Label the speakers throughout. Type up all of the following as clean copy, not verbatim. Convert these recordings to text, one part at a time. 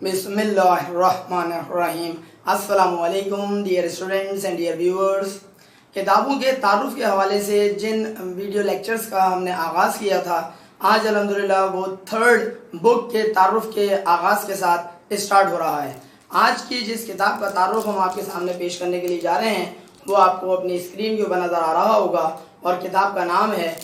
Speaker 1: बिस्मिल्लाहिर्रहमानिर्रहीम। अस्सलामुअलैकुम dear students and dear viewers. किताबों के तारुफ के हवाले से जिन वीडियो लेक्चर्स का हमने आगाज़ किया था, आज अल्हम्दुलिल्लाह वो थर्ड बुक के तारुफ के आगाज़ के साथ स्टार्ट हो रहा है। आज की जिस किताब का तारुफ हम आपके सामने पेश करने के लिए जा रहे हैं वो आपको अपनी स्क्रीन के ऊपर नज़र आ रहा होगा और किताब का नाम है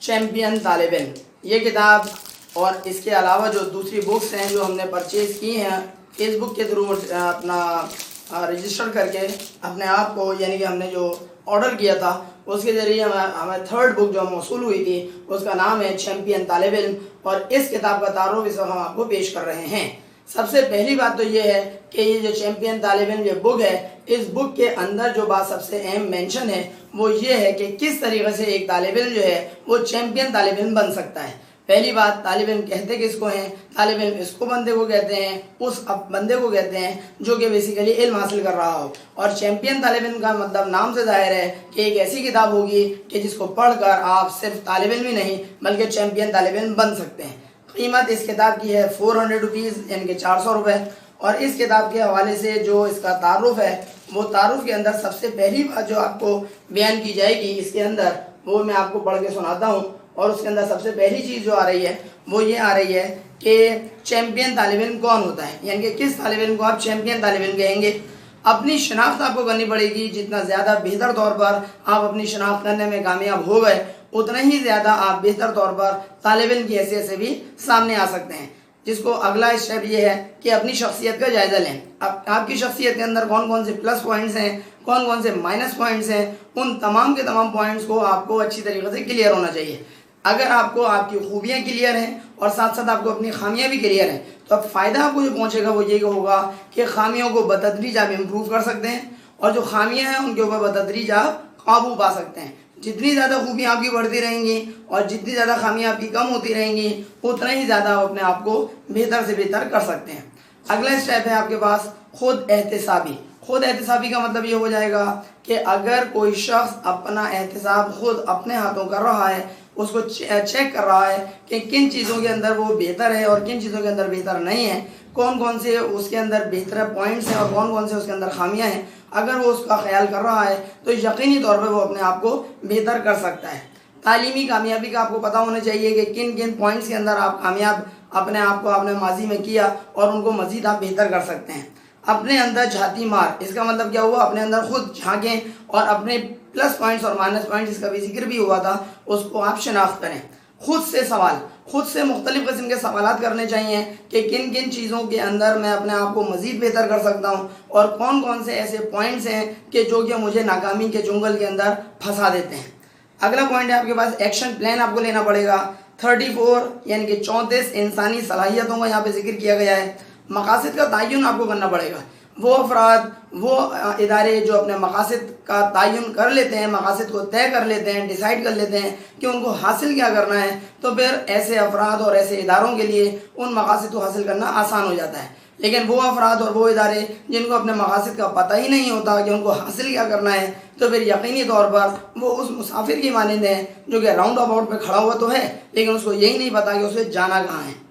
Speaker 1: चैम्पियन तालिब। ये किताब और इसके अलावा जो दूसरी बुक्स हैं जो हमने परचेज़ की हैं फेसबुक के थ्रू अपना रजिस्टर करके अपने आप को, यानी कि हमने जो ऑर्डर किया था उसके ज़रिए हमें थर्ड बुक जो मौसूल हुई थी उसका नाम है चैम्पियन तालिब और इस किताब का तारुफ इस वक्त हम आपको पेश कर रहे हैं। सबसे पहली बात तो ये है कि ये जो चैम्पियन तालिब ये बुक है, इस बुक के अंदर जो बात सबसे अहम मेंशन है वो ये है कि किस तरीके से एक तालिब इल्म जो है वो चैम्पियन तालिब इल्म बन सकता है। पहली बात, तालिब इल्म कहते किसको हैं? तालिब इल्म इसको बंदे को कहते हैं, उस बंदे को कहते हैं जो कि बेसिकली इल्म हासिल कर रहा हो। और चैम्पियन तालिब इल्म का मतलब नाम से जाहिर है कि एक ऐसी किताब होगी कि जिसको पढ़कर आप सिर्फ तालिब इल्म ही नहीं बल्कि चैम्पियन तालिब इल्म बन सकते हैं। कीमत इस किताब की है 400 रुपीज़, यानी कि 400 रुपये। और इस किताब के हवाले से जो इसका तारुफ है वो तारुफ के अंदर सबसे पहली बात जो आपको बयान की जाएगी इसके अंदर वो मैं आपको पढ़ के सुनाता हूँ। और उसके अंदर सबसे पहली चीज़ जो आ रही है वो ये आ रही है कि चैम्पियन तालिब इल्म कौन होता है, यानी कि किस तालिब इल्म को आप चैम्पियन तालिब इल्म कहेंगे। अपनी शनाख्त आपको करनी पड़ेगी। जितना ज़्यादा बेहतर तौर पर आप अपनी शनाख्त करने में कामयाब हो गए उतना ही ज़्यादा आप बेहतर तौर पर तालिब इल्म की हैसियत से भी सामने आ सकते हैं। जिसको अगला स्टेप ये है कि अपनी शख्सियत का जायज़ा लें। अब आपकी शख्सियत के अंदर कौन कौन से प्लस पॉइंट्स हैं, कौन कौन से माइनस पॉइंट्स हैं, उन तमाम के तमाम पॉइंट्स को आपको अच्छी तरीके से क्लियर होना चाहिए। अगर आपको आपकी खूबियाँ क्लियर हैं और साथ साथ आपको अपनी खामियाँ भी क्लियर हैं तो अब फ़ायदा आपको जो पहुँचेगा वो ये होगा कि खामियों को बतदरीज आप इम्प्रूव कर सकते हैं और जो खामियाँ हैं उनके ऊपर बतदरीज आप काबू पा सकते हैं। जितनी ज़्यादा खूबियाँ आपकी बढ़ती रहेंगी और जितनी ज़्यादा खामियाँ आपकी कम होती रहेंगी उतना ही ज़्यादा आप अपने आप को बेहतर से बेहतर कर सकते हैं। अगला स्टेप है आपके पास खुद एहतिसाबी। खुद एहतिसाबी का मतलब ये हो जाएगा कि अगर कोई शख्स अपना एहतिसाब खुद अपने हाथों कर रहा है, उसको चेक कर रहा है कि किन चीज़ों के अंदर वो बेहतर है और किन चीज़ों के अंदर बेहतर नहीं है, कौन कौन से उसके अंदर बेहतर पॉइंट्स हैं और कौन कौन से उसके अंदर खामियां हैं, अगर वो उसका ख्याल कर रहा है तो यकीनी तौर पे वो अपने आप को बेहतर कर सकता है। तालीमी कामयाबी का आपको पता होना चाहिए कि किन किन पॉइंट्स के अंदर आप कामयाब अपने आप को आपने माजी में किया और उनको मज़ीद आप बेहतर कर सकते हैं। अपने अंदर झाती मार, इसका मतलब क्या हुआ? अपने अंदर खुद झांकें और अपने प्लस पॉइंट्स और माइनस पॉइंट्स, इसका भी जिक्र भी हुआ था, उसको आप शनाख्त करें। खुद से सवाल, खुद से मुख्तलिफ़ किस्म के सवालात करने चाहिए कि किन किन चीज़ों के अंदर मैं अपने आप को मज़ीद बेहतर कर सकता हूँ और कौन कौन से ऐसे पॉइंट्स हैं कि जो कि मुझे नाकामी के चुंगल के अंदर फंसा देते हैं। अगला पॉइंट है आपके पास एक्शन प्लान आपको लेना पड़ेगा। 34 यानी कि 34 इंसानी सलाहियतों का यहाँ पे जिक्र किया गया है। मकासद का तयन आपको करना पड़ेगा। वो अफराद, वो इदारे जो अपने मकासद का तयन कर लेते हैं, मकासद को तय कर लेते हैं, डिसाइड कर लेते हैं कि उनको हासिल क्या करना है, तो फिर ऐसे अफराद और ऐसे इदारों के लिए उन मकासद को हासिल करना आसान हो जाता है। लेकिन वो अफराद और वो इदारे जिनको अपने मकासद का पता ही नहीं होता कि उनको हासिल क्या करना है, तो फिर यकीनी तौर पर वो उस मुसाफिर की मानंद है जो कि राउंड अबाउट पे खड़ा हुआ तो है लेकिन उसको यही नहीं पता कि उसे जाना कहाँ है।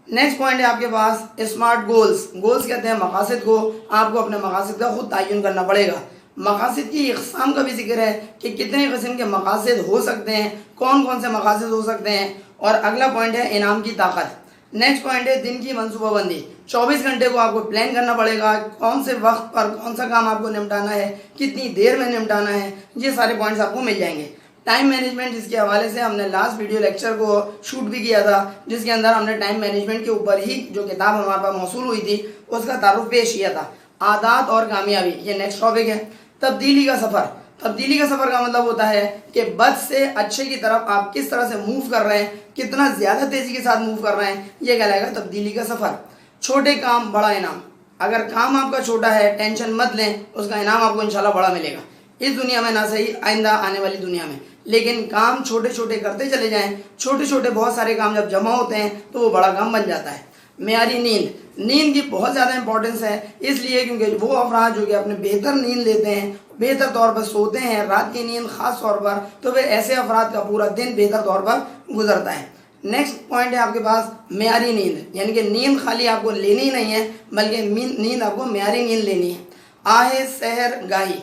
Speaker 1: नेक्स्ट पॉइंट है आपके पास स्मार्ट गोल्स। गोल्स कहते हैं मकासद को। आपको अपने मकासद का खुद तयन करना पड़ेगा। मकासद की इक़साम का भी जिक्र है कि कितने किस्म के मकासद हो सकते हैं, कौन कौन से मकासद हो सकते हैं। और अगला पॉइंट है इनाम की ताकत। नेक्स्ट पॉइंट है दिन की मनसूबाबंदी। 24 घंटे को आपको प्लान करना पड़ेगा, कौन से वक्त पर कौन सा काम आपको निपटाना है, कितनी देर में निपटाना है, ये सारे पॉइंट्स आपको मिल जाएंगे। टाइम मैनेजमेंट, जिसके हवाले से हमने लास्ट वीडियो लेक्चर को शूट भी किया था, जिसके अंदर हमने टाइम मैनेजमेंट के ऊपर ही जो किताब हमारे पास मौसूल हुई थी उसका तारुफ पेश किया था। आदात और कामयाबी, ये नेक्स्ट टॉपिक है। तब्दीली का सफ़र। तब्दीली का सफ़र का मतलब होता है कि बद से अच्छे की तरफ आप किस तरह से मूव कर रहे हैं, कितना ज़्यादा तेज़ी के साथ मूव कर रहे हैं, ये कहलाएगा तब्दीली का सफ़र। छोटे काम बड़ा इनाम। अगर काम आपका छोटा है टेंशन मत लें, उसका इनाम आपको इंशाल्लाह बड़ा मिलेगा, इस दुनिया में ना सही आइंदा आने वाली दुनिया में। लेकिन काम छोटे छोटे करते चले जाएं, छोटे छोटे बहुत सारे काम जब जमा होते हैं तो वो बड़ा काम बन जाता है। मेयारी नींद, नींद की बहुत ज़्यादा इंपॉर्टेंस है, इसलिए क्योंकि वो अफराद जो कि अपने बेहतर नींद लेते हैं, बेहतर तौर पर सोते हैं, रात की नींद ख़ास तौर पर, तो फिर ऐसे अफराद का पूरा दिन बेहतर तौर पर गुजरता है। नेक्स्ट पॉइंट है आपके पास मेयारी नींद, यानी कि नींद खाली आपको लेनी ही नहीं है बल्कि नींद आपको मेयारी नींद लेनी है। आहे सहर गाही।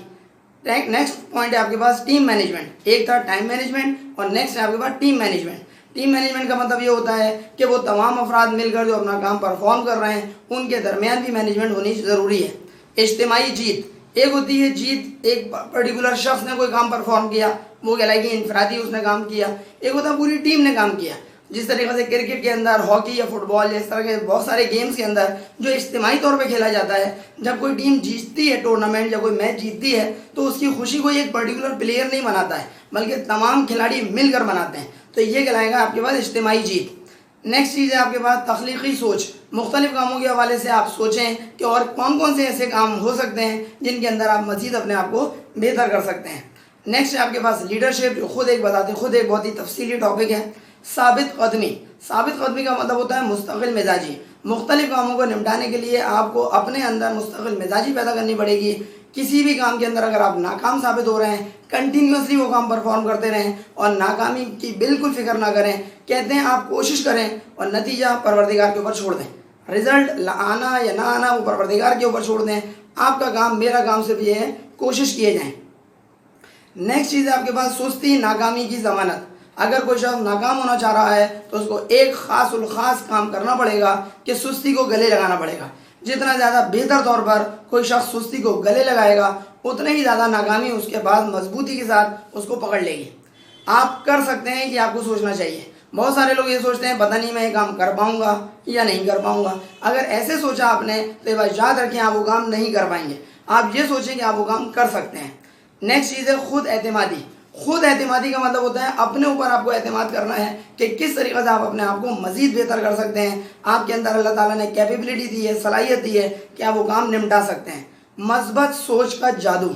Speaker 1: नेक्स्ट पॉइंट है आपके पास टीम मैनेजमेंट। एक था टाइम मैनेजमेंट और नेक्स्ट है आपके पास टीम मैनेजमेंट। टीम मैनेजमेंट का मतलब ये होता है कि वो तमाम अफराद मिलकर जो अपना काम परफॉर्म कर रहे हैं उनके दरमियान भी मैनेजमेंट होनी ज़रूरी है। इज्तिमाई जीत, एक होती है जीत, एक पर्टिकुलर शख्स ने कोई काम परफॉर्म किया वो कहलाएगी इनफरादी उसने काम किया। एक होता है पूरी टीम ने काम किया, जिस तरीके से क्रिकेट के अंदर, हॉकी या फुटबॉल या इस तरह के बहुत सारे गेम्स के अंदर जो इज्तिमाई तौर पे खेला जाता है, जब कोई टीम जीतती है टूर्नामेंट या कोई मैच जीतती है तो उसकी खुशी कोई एक पर्टिकुलर प्लेयर नहीं मनाता है बल्कि तमाम खिलाड़ी मिलकर मनाते हैं, तो ये कहलाएगा आपके पास इज्तिमाई जीत। नेक्स्ट चीज़ है आपके पास तख्लीकी सोच। मुख्तलिफ कामों के हवाले से आप सोचें कि और कौन कौन से ऐसे काम हो सकते हैं जिनके अंदर आप मज़ीद अपने आप को बेहतर कर सकते हैं। नेक्स्ट है आपके पास लीडरशिप, जो खुद एक बहुत ही तफसीली टॉपिक है। साबित कदमी, साबित कदमी का मतलब होता है मुस्तकिल मिजाजी। मुख्तलिफ कामों को निपटाने के लिए आपको अपने अंदर मुस्तकिल मिजाजी पैदा करनी पड़ेगी। किसी भी काम के अंदर अगर आप नाकाम साबित हो रहे हैं, कंटिन्यूसली वो काम परफॉर्म करते रहें और नाकामी की बिल्कुल फिक्र ना करें। कहते हैं आप कोशिश करें और नतीजा परवरदिगार के ऊपर छोड़ दें। रिजल्ट आना या ना आना वो परवरदिगार के ऊपर छोड़ दें। आपका काम, मेरा काम सिर्फ ये है कोशिश किए जाएँ। नेक्स्ट चीज़ है आपके पास सुस्ती नाकामी की ज़मानत। अगर कोई शख्स नाकाम होना चाह रहा है तो उसको एक ख़ास काम करना पड़ेगा कि सुस्ती को गले लगाना पड़ेगा। जितना ज़्यादा बेहतर तौर पर कोई शख्स सुस्ती को गले लगाएगा उतने ही ज़्यादा नाकामी उसके बाद मजबूती के साथ उसको पकड़ लेगी। आप कर सकते हैं कि आपको सोचना चाहिए। बहुत सारे लोग ये सोचते हैं पता नहीं मैं ये काम कर पाऊँगा या नहीं कर पाऊँगा। अगर ऐसे सोचा आपने तो ये बात याद रखें, आप वो काम नहीं कर पाएंगे। आप ये सोचें कि आप वो काम कर सकते हैं। नेक्स्ट चीज़ है खुद एतमादी। खुद एतमादी का मतलब होता है अपने ऊपर आपको एतमाद करना है कि किस तरीके से आप अपने आप को मज़ीद बेहतर कर सकते हैं। आपके अंदर अल्लाह ताला ने कैपेबिलिटी दी है, सलाहियत दी है कि आप वो काम निपटा सकते हैं। मस्बत सोच का जादू।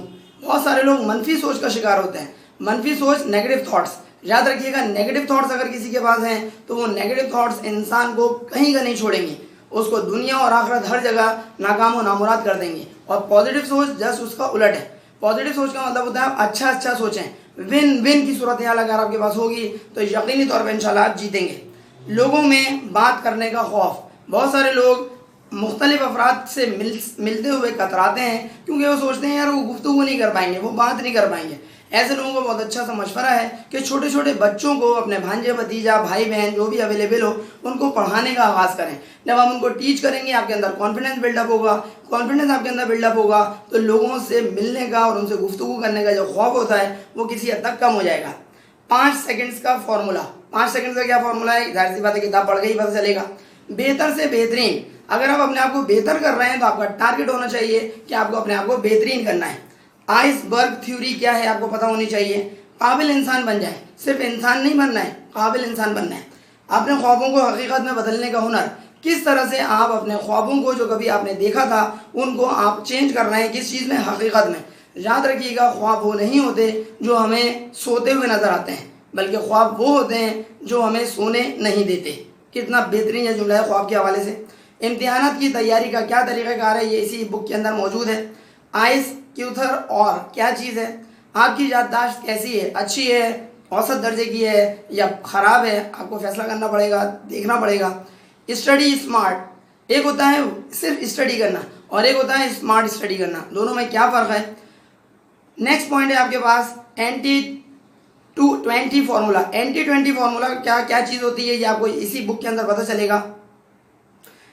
Speaker 1: बहुत सारे लोग मनफी सोच का शिकार होते हैं। मनफी सोच, नेगेटिव थॉट्स। याद रखिएगा, नेगेटिव थॉट्स अगर किसी के पास हैं तो वो नेगेटिव थॉट्स इंसान को कहीं का नहीं छोड़ेंगे, उसको दुनिया और आखिरत हर जगह नाकाम और नामुराद कर देंगे। और पॉजिटिव सोच जस्ट उसका उलट है। पॉजिटिव सोच का मतलब होता है आप अच्छा सोचें। विन विन की सूरत हाल अगर आपके पास होगी तो यकीनी तौर पर इंशाल्लाह आप जीतेंगे। लोगों में बात करने का खौफ। बहुत सारे लोग मुख्तलिफ अफराद से मिलते हुए कतराते हैं क्योंकि वो सोचते हैं यार वो गुफ्तगू नहीं कर पाएंगे, वो बात नहीं कर पाएंगे। ऐसे लोगों को बहुत अच्छा सा मशवरा है कि छोटे छोटे बच्चों को, अपने भांजे भतीजा, भाई बहन जो भी अवेलेबल हो, उनको पढ़ाने का आगाज़ करें। जब आप उनको टीच करेंगे आपके अंदर कॉन्फिडेंस बिल्डअप होगा। कॉन्फिडेंस आपके अंदर बिल्डअप होगा तो लोगों से मिलने का और उनसे गुफ्तगू करने का जो खौफ होता है वो किसी हद तक कम हो जाएगा। 5 सेकंड्स का फॉर्मूला। 5 सेकंड्स का क्या फॉर्मूला है? जाहिर सी बात है, किताब पढ़ के ही पता चलेगा। बेहतर से बेहतरीन। अगर आप अपने आप को बेहतर कर रहे हैं तो आपका टारगेट होना चाहिए कि आपको अपने आप को बेहतरीन करना है। आइसबर्ग थ्योरी क्या है आपको पता होनी चाहिए। काबिल इंसान बन जाए, सिर्फ इंसान नहीं बनना है, काबिल इंसान बनना है। अपने ख्वाबों को हकीकत में बदलने का हुनर। किस तरह से आप अपने ख्वाबों को जो कभी आपने देखा था उनको आप चेंज कर रहे हैं, किस चीज़ में, हकीकत में। याद रखिएगा, ख्वाब वो नहीं होते जो हमें सोते हुए नजर आते हैं, बल्कि ख्वाब वो होते हैं जो हमें सोने नहीं देते। कितना बेहतरीन यह जुमला है ख्वाब के हवाले से। इम्तिहानात की तैयारी का क्या तरीक़ाकार है ये इसी बुक के अंदर मौजूद है। आइस क्यूथर और क्या चीज़ है? आपकी याददाश्त कैसी है? अच्छी है, औसत दर्जे की है या ख़राब है? आपको फैसला करना पड़ेगा, देखना पड़ेगा। स्टडी स्मार्ट, एक होता है सिर्फ स्टडी करना और एक होता है स्मार्ट स्टडी करना, दोनों में क्या फ़र्क है? नेक्स्ट पॉइंट है आपके पास एंटी-20 फार्मूला। एंटी-20 फार्मूला क्या चीज़ होती है ये आपको इसी बुक के अंदर पता चलेगा।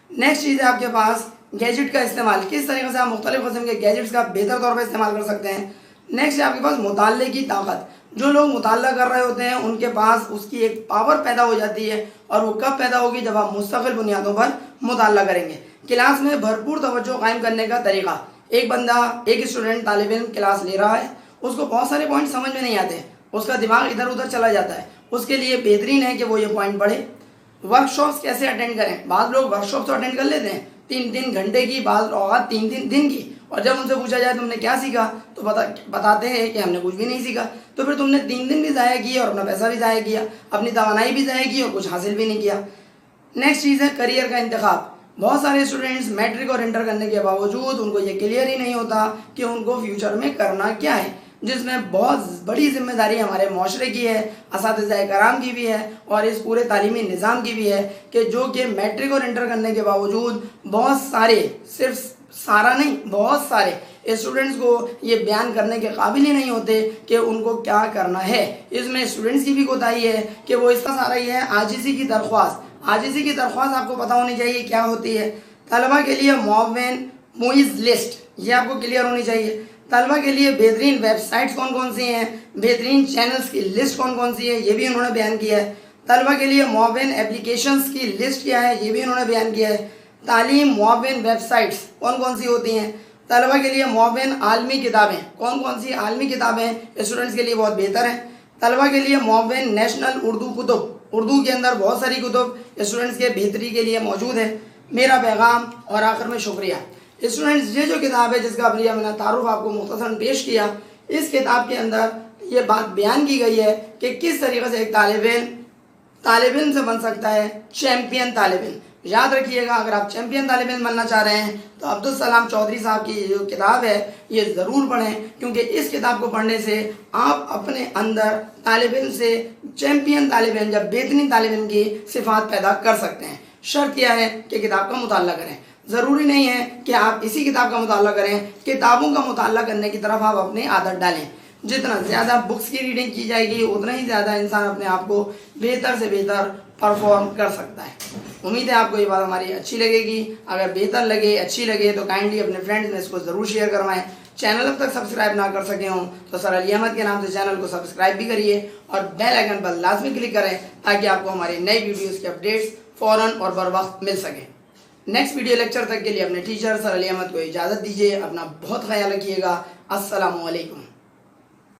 Speaker 1: नेक्स्ट चीज़ है आपके पास गैजेट का इस्तेमाल। किस तरीके से आप मुख्तलिफ किस्म के गैजेट्स का बेहतर तौर पर इस्तेमाल कर सकते हैं। नेक्स्ट है आपके पास मुताल्ले की ताकत। जो लोग मुताल्ला कर रहे होते हैं उनके पास उसकी एक पावर पैदा हो जाती है और वो कब पैदा होगी? जब आप मुस्तकिल बुनियादों पर मुताल्ला करेंगे। क्लास में भरपूर तवज्जो कायम करने का तरीका। एक स्टूडेंट तालिब इल्म क्लास ले रहा है, उसको बहुत सारे पॉइंट समझ में नहीं आते, उसका दिमाग इधर उधर चला जाता है। उसके लिए बेहतरीन है कि वो ये पॉइंट पढ़े। वर्कशॉप्स कैसे अटेंड करें? बाद लोग वर्कशॉप तो अटेंड कर लेते हैं 3 घंटे की, बाद औकात 3 दिन की, और जब उनसे पूछा जाए तुमने क्या सीखा तो बताते हैं कि हमने कुछ भी नहीं सीखा। तो फिर तुमने 3 दिन भी ज़ाया किए और अपना पैसा भी ज़ाया किया, अपनी तवानाई भी ज़ाया की और कुछ हासिल भी नहीं किया। नेक्स्ट चीज़ है करियर का इंतखाब। बहुत सारे स्टूडेंट्स मैट्रिक और इंटर करने के बावजूद उनको ये क्लियर ही नहीं होता कि उनको फ्यूचर में करना क्या है। जिसमें बहुत बड़ी जिम्मेदारी हमारे माशरे की है, असातिज़ाए कराम की भी है और इस पूरे तालीमी निज़ाम की भी है कि जो कि मैट्रिक और इंटर करने के बावजूद बहुत सारे, सिर्फ सारा नहीं, बहुत सारे स्टूडेंट्स को ये बयान करने के काबिल ही नहीं होते कि उनको क्या करना है। इसमें स्टूडेंट्स की भी कोताही है कि वो इसका सारा ये है आजिज़ी की दरख्वास्त। आजिज़ी की दरख्वास्त आपको पता होनी चाहिए क्या होती है। तलबा के लिए मुआविन मुइज़ लिस्ट, ये आपको क्लियर होनी चाहिए। तलबा के लिए बेहतरीन वेबसाइट्स कौन कौन सी हैं, बेहतरीन चैनल्स की लिस्ट कौन कौन सी है, ये भी उन्होंने बयान किया है। तलबा के लिए मुआविन एप्लीकेशंस की लिस्ट क्या है, ये भी उन्होंने बयान किया है। तालीम मुआविन वेबसाइट्स कौन कौन सी होती हैं। तलबा के लिए मुआविन आलमी किताबें, कौन कौन सी आलमी किताबें स्टूडेंट्स के लिए बहुत बेहतर हैं। तलबा के लिए मुआविन नेशनल उर्दू कुतुब, उर्दू के अंदर बहुत सारी कुतुब स्टूडेंट्स के बेहतरी के लिए मौजूद है। मेरा पैगाम और आखिर में शुक्रिया। स्टूडेंट्स, ये जो किताब है जिसका अभी मैंने तारुफ आपको मुख्तसरन पेश किया, इस किताब के अंदर ये बात बयान की गई है कि किस तरीके से एक तालिब इल्म से बन सकता है चैम्पियन तालिब इल्म। याद रखिएगा, अगर आप चैम्पियन तालिब इल्म बनना चाह रहे हैं तो अब्दुल सलाम चौधरी साहब की जो किताब है ये ज़रूर पढ़ें, क्योंकि इस किताब को पढ़ने से आप अपने अंदर तालिब इल्म से चैम्पियन तालिब इल्म, जब बेहतरीन तालिब इल्म की सिफात पैदा कर सकते हैं। शर्त यह है कि किताब का मुताला करें। ज़रूरी नहीं है कि आप इसी किताब का मुताला करें, किताबों का मुताला करने की तरफ आप अपनी आदत डालें। जितना ज़्यादा बुक्स की रीडिंग की जाएगी उतना ही ज़्यादा इंसान अपने आप को बेहतर से बेहतर परफॉर्म कर सकता है। उम्मीद है आपको ये बात हमारी अच्छी लगेगी। अगर बेहतर लगे, अच्छी लगे तो काइंडली अपने फ्रेंड्स में इसको ज़रूर शेयर करवाएं। चैनल अब तक सब्सक्राइब ना कर सके हों तो सर अली अहमद के नाम से चैनल को सब्सक्राइब भी करिए और बेल आइकन पर लाजमी क्लिक करें ताकि आपको हमारी नई वीडियोज़ के अपडेट्स फ़ौरन और बर वक्त मिल सकें। नेक्स्ट वीडियो लेक्चर तक के लिए अपने टीचर सर अली अहमद को इजाज़त दीजिए। अपना बहुत ख्याल रखिएगा। अस्सलामु अलैकुम।